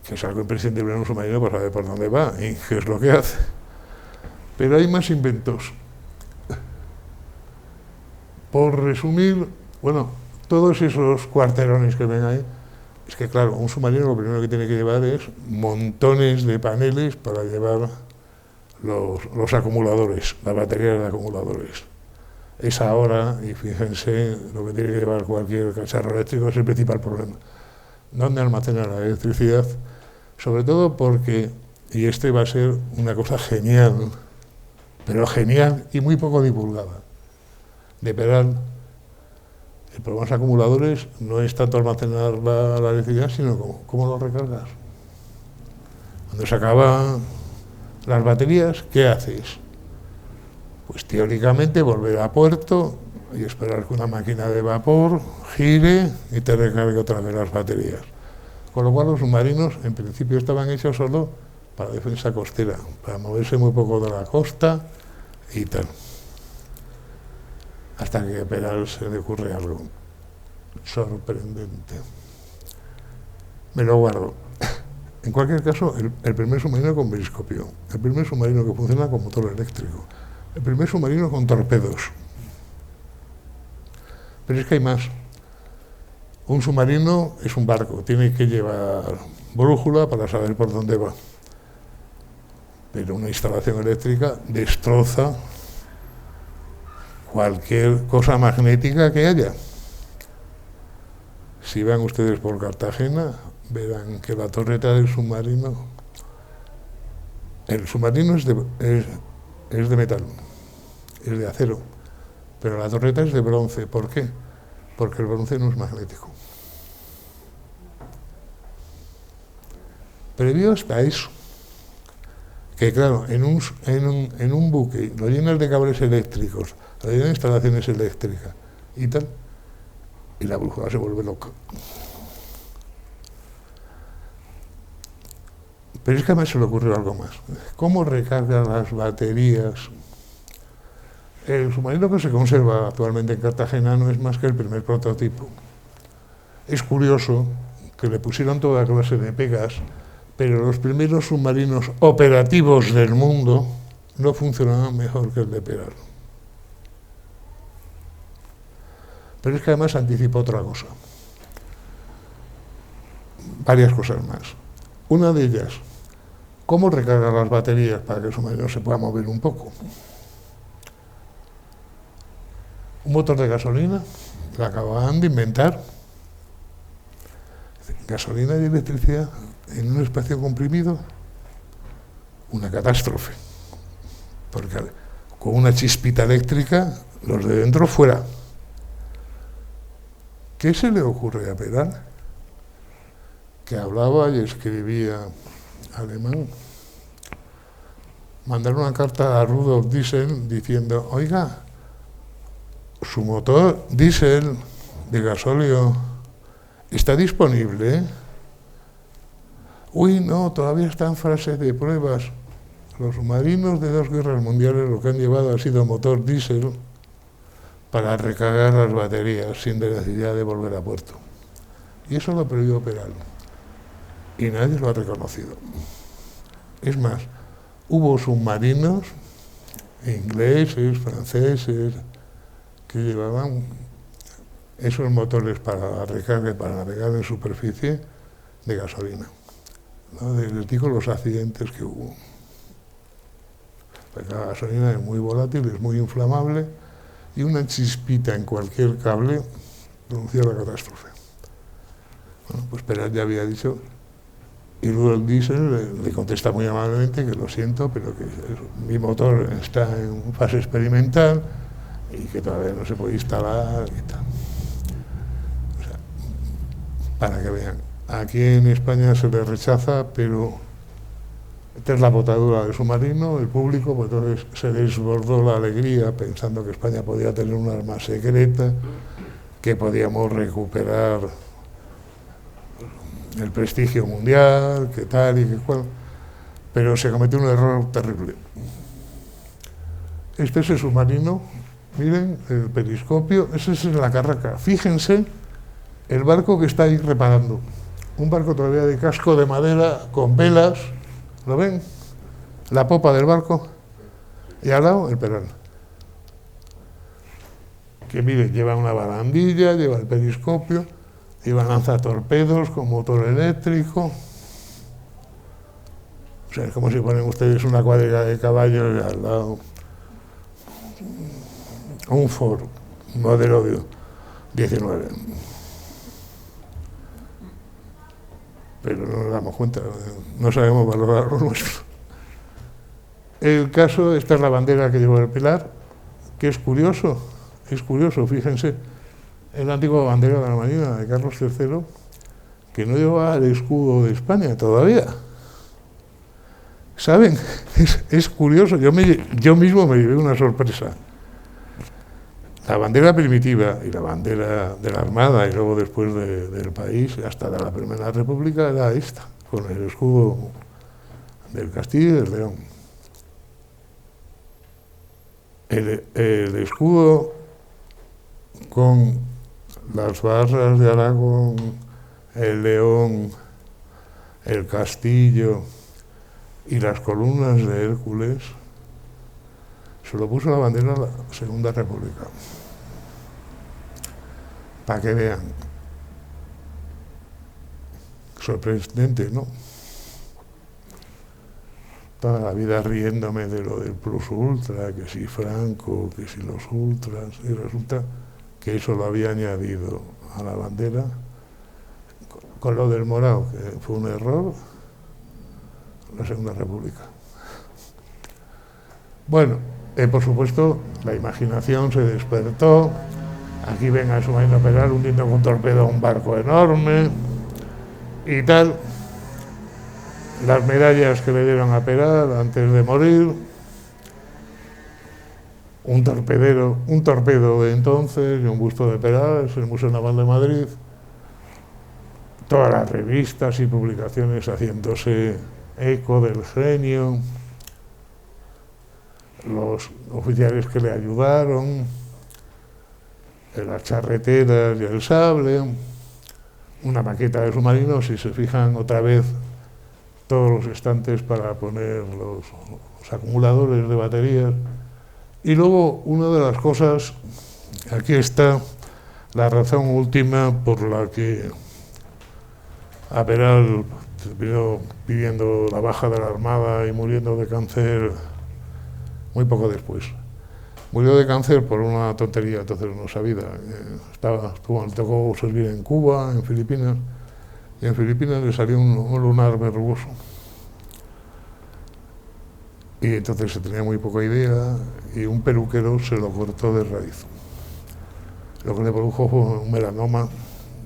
que es algo imprescindible en un submarino para saber por dónde va y qué es lo que hace. Pero hay más inventos. Por resumir, bueno, todos esos cuarterones que ven ahí, es que claro, un submarino lo primero que tiene que llevar es montones de paneles para llevar los acumuladores, las baterías de acumuladores. Es ahora, y fíjense, lo que tiene que llevar cualquier cacharro eléctrico es el principal problema. ¿Dónde almacenar la electricidad? Sobre todo porque, y este va a ser una cosa genial, pero genial y muy poco divulgada, de Peral, El problema de los acumuladores no es tanto almacenar la electricidad, sino cómo lo recargas. Cuando se acaban las baterías, ¿qué haces? Pues teóricamente volver a puerto y esperar que una máquina de vapor gire y te recargue otra vez las baterías. Con lo cual los submarinos en principio estaban hechos solo para defensa costera, para moverse muy poco de la costa y tal. Hasta que a Peral se le ocurre algo sorprendente. Me lo guardo. En cualquier caso, el primer submarino con periscopio, el primer submarino que funciona con motor eléctrico, el primer submarino con torpedos. Pero es que hay más. Un submarino es un barco, tiene que llevar brújula para saber por dónde va. Pero una instalación eléctrica destroza cualquier cosa magnética que haya. Si van ustedes por Cartagena, verán que la torreta del submarino, el submarino es de metal, es de acero, pero la torreta es de bronce. ¿Por qué? Porque el bronce no es magnético. Previo hasta eso, que claro, en un buque lo llenas de cables eléctricos, lo llenas de instalaciones eléctricas y tal, y la brújula se vuelve loca. Pero es que además se le ocurrió algo más. ¿Cómo recargan las baterías? El submarino que se conserva actualmente en Cartagena no es más que el primer prototipo. Es curioso que le pusieron toda clase de pegas, pero los primeros submarinos operativos del mundo no funcionaban mejor que el de Peral. Pero es que además anticipó otra cosa. Varias cosas más. Una de ellas, ¿cómo recargar las baterías para que el submarino se pueda mover un poco? Un motor de gasolina, lo acababan de inventar. Gasolina y electricidad en un espacio comprimido, una catástrofe. Porque con una chispita eléctrica, los de dentro fuera. ¿Qué se le ocurre a Peral? Que hablaba y escribía alemán. Mandar una carta a Rudolf Diesel diciendo: oiga, su motor diésel de gasóleo está disponible. Uy, no, todavía está en fase de pruebas. Los submarinos de 2 guerras mundiales lo que han llevado ha sido motor diésel para recargar las baterías sin necesidad de volver a puerto. Y eso lo prohibió Peral. Y nadie lo ha reconocido. Es más, hubo submarinos ingleses, franceses, que llevaban esos motores para recarga y para navegar en superficie de gasolina. ¿No? Les digo los accidentes que hubo. Porque la gasolina es muy volátil, es muy inflamable, y una chispita en cualquier cable producía la catástrofe. Bueno, pues Peral ya había dicho, y Rudolf Diesel le contesta muy amablemente que lo siento, pero que mi motor está en fase experimental y que todavía no se puede instalar y tal. O sea, para que vean, aquí en España se le rechaza, pero esta es la botadura del submarino, el público, pues entonces se desbordó la alegría pensando que España podía tener un arma secreta, que podíamos recuperar el prestigio mundial, que tal y que cual, pero se cometió un error terrible. Este es el submarino, miren, el periscopio, ese es la carraca. Fíjense el barco que está ahí reparando. Un barco todavía de casco de madera con velas, ¿lo ven? La popa del barco, y al lado el Peral. Que miren, lleva una barandilla, lleva el periscopio, lleva lanzatorpedos con motor eléctrico. O sea, es como si ponen ustedes una cuadriga de caballos y al lado un Ford, modelo 19. Pero no nos damos cuenta, no sabemos valorar lo nuestro. El caso, esta es la bandera que llevó el Pilar, que es curioso, fíjense. la antigua bandera de la Marina de Carlos III, que no llevaba el escudo de España todavía. ¿Saben? Es curioso, yo mismo me llevé una sorpresa. La bandera primitiva y la bandera de la Armada y luego después del país, hasta de la Primera República, era esta, con el escudo del Castillo y del León. El escudo con las barras de Aragón, el león, el castillo y las columnas de Hércules, se lo puso la bandera de la Segunda República. Para que vean. Sorprendente, ¿no? Toda la vida riéndome de lo del plus ultra, que si Franco, que si los ultras, y resulta que eso lo había añadido a la bandera con lo del morado, que fue un error, la Segunda República. Bueno, por supuesto, la imaginación se despertó. Aquí ven a su submarino Peral hundiendo con torpedo a un barco enorme y tal. Las medallas que le dieron a Peral antes de morir. Un torpedo de entonces y un busto de Peral en el Museo Naval de Madrid. Todas las revistas y publicaciones haciéndose eco del genio. Los oficiales que le ayudaron, las charreteras y el sable, una maqueta de submarino, si se fijan otra vez todos los estantes para poner los acumuladores de baterías. Y luego una de las cosas, aquí está la razón última por la que a Peral terminó pidiendo la baja de la Armada y muriendo de cáncer muy poco después. Murió de cáncer por una tontería, entonces no sabía. Le tocó servir en Cuba, en Filipinas, y en Filipinas le salió un lunar verrugoso. Y entonces se tenía muy poca idea y un peluquero se lo cortó de raíz. Lo que le produjo fue un melanoma,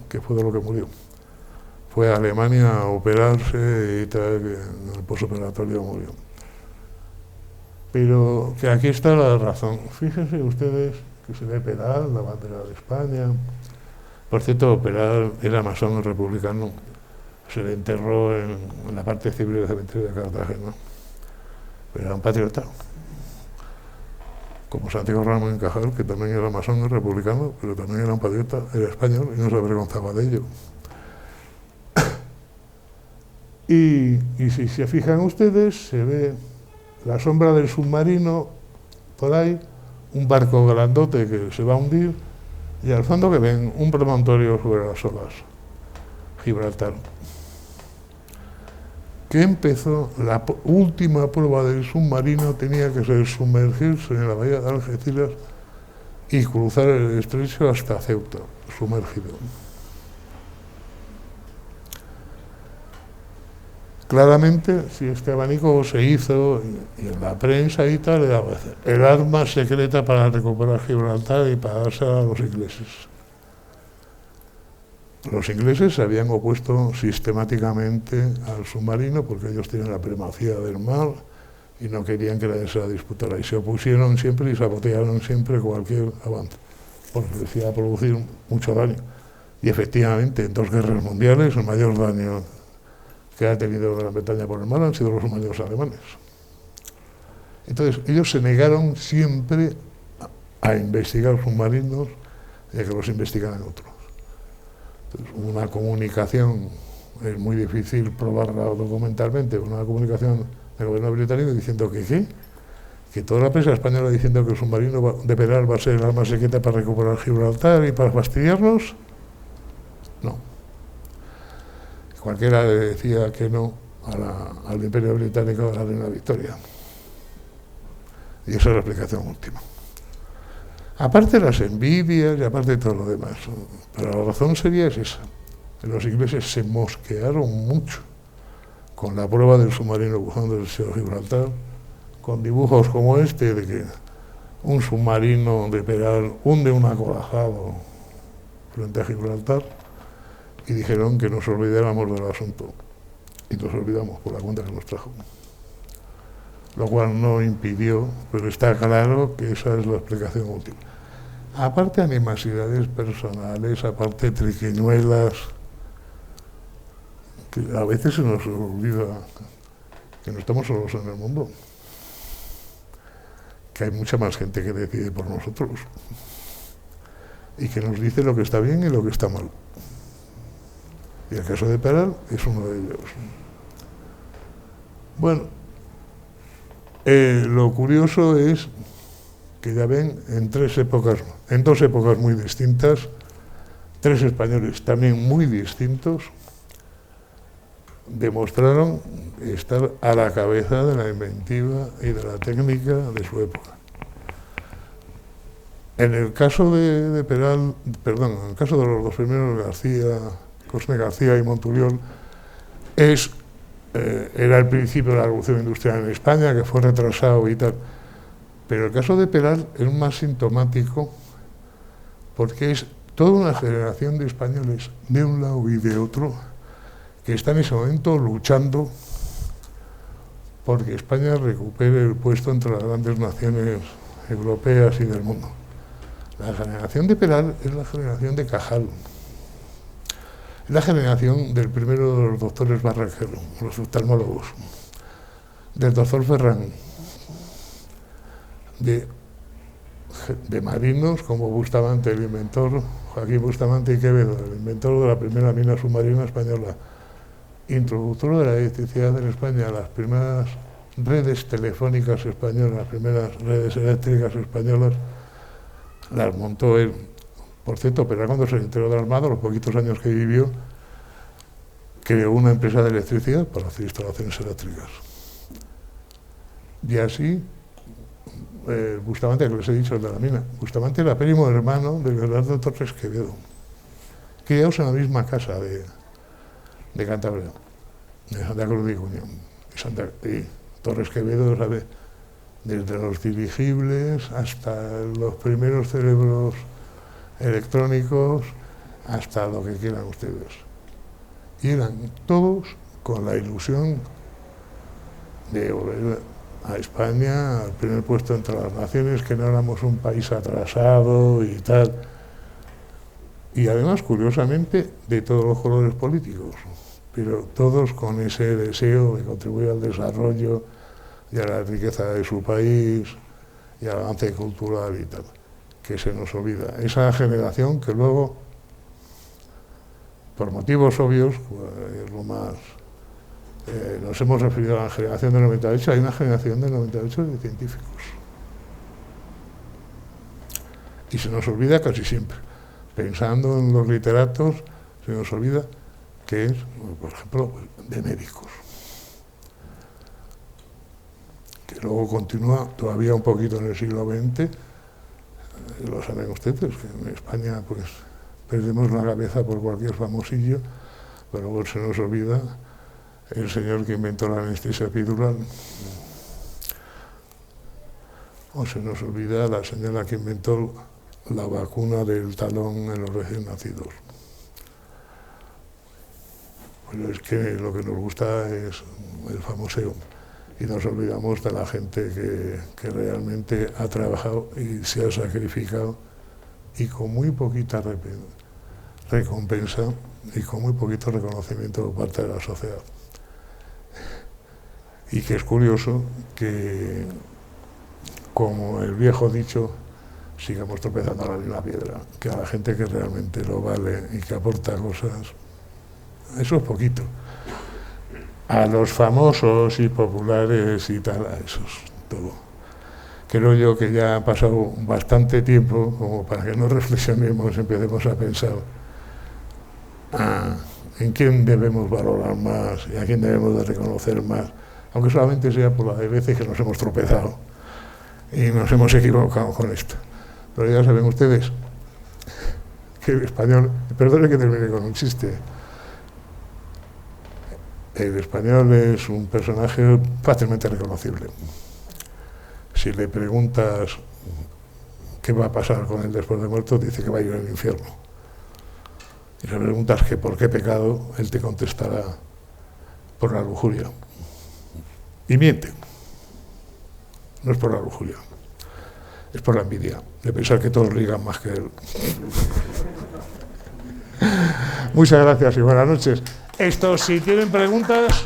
que fue de lo que murió. Fue a Alemania a operarse y tal, que en el posoperatorio murió. Pero que aquí está la razón. Fíjense ustedes que se ve Peral, la bandera de España. Por cierto, Peral era masón republicano. Se le enterró en la parte civil del cementerio de Cartagena. Pero era un patriota. Como Santiago Ramón y Cajal, que también era masón republicano, pero también era un patriota, era español y no se avergonzaba de ello. Y si se fijan ustedes, se ve la sombra del submarino por ahí, un barco grandote que se va a hundir, y al fondo que ven un promontorio sobre las olas, Gibraltar. Que empezó, la última prueba del submarino tenía que ser sumergirse en la bahía de Algeciras y cruzar el estrecho hasta Ceuta, sumergido. Claramente, si este abanico se hizo, y en la prensa y tal, era el arma secreta para recuperar Gibraltar y para dársela a los ingleses. Los ingleses se habían opuesto sistemáticamente al submarino porque ellos tienen la primacía del mar y no querían que nadie se la disputara. Y se opusieron siempre y sabotearon siempre cualquier avance, porque les iba a producir mucho daño. Y efectivamente, en 2 guerras mundiales, el mayor daño que ha tenido Gran Bretaña por el mar han sido los submarinos alemanes. Entonces, ellos se negaron siempre a investigar submarinos y a que los investigaran otros. Entonces, una comunicación, es muy difícil probarla documentalmente, una comunicación del gobierno británico diciendo que toda la prensa española diciendo que el submarino de Peral va a ser el arma secreta para recuperar Gibraltar y para fastidiarnos. No. Cualquiera le decía que no al Imperio Británico de la Reina Victoria. Y esa es la explicación última. Aparte de las envidias y aparte de todo lo demás. Pero la razón sería esa. Los ingleses se mosquearon mucho con la prueba del submarino buzón del Estrecho de Gibraltar, con dibujos como este de que un submarino de Peral hunde un acorazado frente a Gibraltar, y dijeron que nos olvidáramos del asunto. Y nos olvidamos por la cuenta que nos trajo. Lo cual no impidió, pero está claro que esa es la explicación última. Aparte animosidades personales, aparte triquiñuelas, que a veces se nos olvida que no estamos solos en el mundo, que hay mucha más gente que decide por nosotros y que nos dice lo que está bien y lo que está mal. Y el caso de Peral es uno de ellos. Bueno, lo curioso es que ya ven, en dos épocas muy distintas, tres españoles también muy distintos demostraron estar a la cabeza de la inventiva y de la técnica de su época. En el caso de Peral, perdón, en el caso de los dos primeros, Cosme García y Monturiol, era el principio de la revolución industrial en España, que fue retrasado y tal. Pero el caso de Peral es más sintomático porque es toda una generación de españoles de un lado y de otro que está en ese momento luchando porque España recupere el puesto entre las grandes naciones europeas y del mundo. La generación de Peral es la generación de Cajal, es la generación del primero de los doctores Barraquero, los oftalmólogos, del doctor Ferrán, de marinos como Bustamante, el inventor, Joaquín Bustamante y Quevedo, el inventor de la primera mina submarina española, introductor de la electricidad en España, las primeras redes telefónicas españolas, las primeras redes eléctricas españolas, las montó él. Por cierto, pero cuando se enteró de Armado, los poquitos años que vivió, creó una empresa de electricidad para hacer instalaciones eléctricas. Y así, Bustamante, que les he dicho, el de la mina, Bustamante era primo hermano de Leonardo Torres Quevedo, criados en la misma casa de Cantabria, de Santa Cruz de Icuña. Y Torres Quevedo, ¿sabe?, desde los dirigibles hasta los primeros cerebros electrónicos, hasta lo que quieran ustedes. Y eran todos con la ilusión de volver a España al primer puesto entre las naciones, que no éramos un país atrasado y tal. Y además, curiosamente, de todos los colores políticos, pero todos con ese deseo de contribuir al desarrollo y a la riqueza de su país y al avance cultural y tal, que se nos olvida. Esa generación que luego, por motivos obvios, pues, lo más, nos hemos referido a la generación del 98, hay una generación del 98 de científicos. Y se nos olvida casi siempre. Pensando en los literatos, se nos olvida que es, por ejemplo, de médicos. Que luego continúa todavía un poquito en el siglo XX, lo saben ustedes, que en España pues perdemos la cabeza por cualquier famosillo, pero luego se nos olvida el señor que inventó la anestesia epidural, o se nos olvida la señora que inventó la vacuna del talón en los recién nacidos. Pero es que lo que nos gusta es el famoseo. Y nos olvidamos de la gente que realmente ha trabajado y se ha sacrificado, y con muy poquita recompensa y con muy poquito reconocimiento por parte de la sociedad. Y que es curioso que, como el viejo dicho, sigamos tropezando a la misma piedra, que a la gente que realmente lo vale y que aporta cosas, eso es poquito. A los famosos y populares y tal, a esos, todo. Creo yo que ya ha pasado bastante tiempo como para que nos reflexionemos y empecemos a pensar en quién debemos valorar más y a quién debemos de reconocer más, aunque solamente sea por las veces que nos hemos tropezado y nos hemos equivocado con esto. Pero ya saben ustedes que el español, perdone que termine con un chiste, el español es un personaje fácilmente reconocible. Si le preguntas qué va a pasar con él después de muerto, dice que va a ir al infierno. Y si le preguntas que por qué pecado, él te contestará por la lujuria. Y miente. No es por la lujuria, es por la envidia, de pensar que todos ligan más que él. Muchas gracias y buenas noches. Esto, si tienen preguntas...